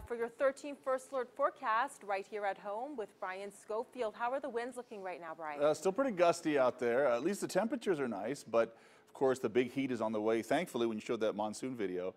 For your 13 First Alert forecast right here at home with Brian Schofield. How are the winds looking right now, Brian? Still pretty gusty out there. At least the temperatures are nice, but of course the big heat is on the way. Thankfully, when you showed that monsoon video,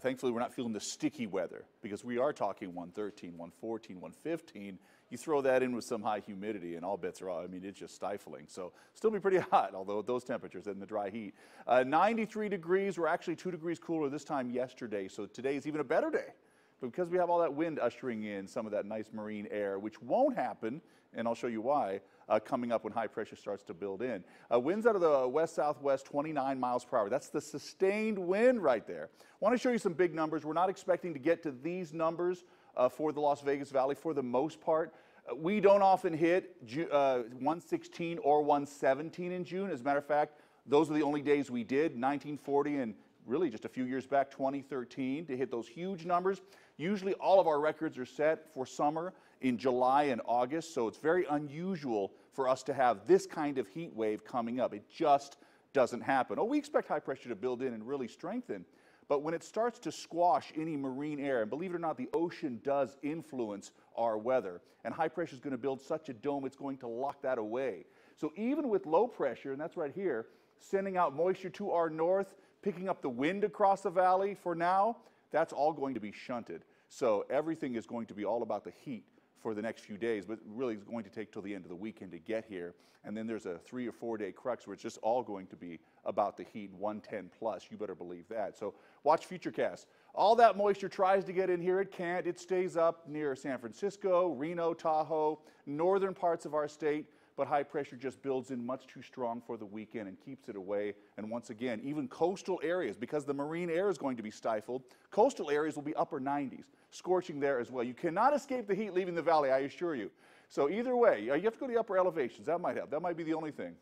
thankfully we're not feeling the sticky weather because we are talking 113, 114, 115. You throw that in with some high humidity and all bets are off. I mean, it's just stifling. So still be pretty hot, although at those temperatures and the dry heat. 93 degrees. We're actually 2 degrees cooler this time yesterday. So today is even a better day. But because we have all that wind ushering in some of that nice marine air, which won't happen, and I'll show you why, coming up when high pressure starts to build in. Winds out of the west-southwest, 29 miles per hour. That's the sustained wind right there. I want to show you some big numbers. We're not expecting to get to these numbers for the Las Vegas Valley for the most part. We don't often hit 116 or 117 in June. As a matter of fact, those are the only days we did, 1940 and really just a few years back, 2013, to hit those huge numbers. Usually all of our records are set for summer in July and August, so it's very unusual for us to have this kind of heat wave coming up. It just doesn't happen. Oh, we expect high pressure to build in and really strengthen, but when it starts to squash any marine air, and believe it or not, the ocean does influence our weather, and high pressure is going to build such a dome, it's going to lock that away. So even with low pressure, and that's right here, sending out moisture to our north, picking up the wind across the valley for now, that's all going to be shunted. So everything is going to be all about the heat for the next few days, but really it's going to take till the end of the weekend to get here. And then there's a 3 or 4 day crux where it's just all going to be about the heat, 110 plus. You better believe that. So watch Futurecast. All that moisture tries to get in here. It can't. It stays up near San Francisco, Reno, Tahoe, northern parts of our state. But high pressure just builds in much too strong for the weekend and keeps it away. And once again, even coastal areas, because the marine air is going to be stifled, coastal areas will be upper 90s, scorching there as well. You cannot escape the heat leaving the valley, I assure you. So either way, you have to go to the upper elevations. That might help. That might be the only thing.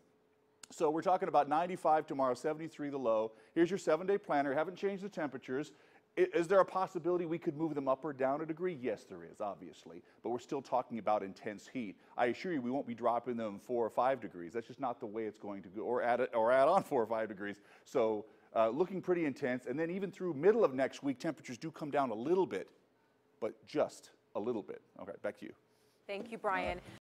So we're talking about 95 tomorrow, 73 the low. Here's your 7-day planner. Haven't changed the temperatures. Is there a possibility we could move them up or down a degree? Yes, there is, obviously. But we're still talking about intense heat. I assure you we won't be dropping them 4 or 5 degrees. That's just not the way it's going to go, or add on 4 or 5 degrees. So looking pretty intense. And then even through middle of next week, temperatures do come down a little bit, but just a little bit. Okay, back to you. Thank you, Brian.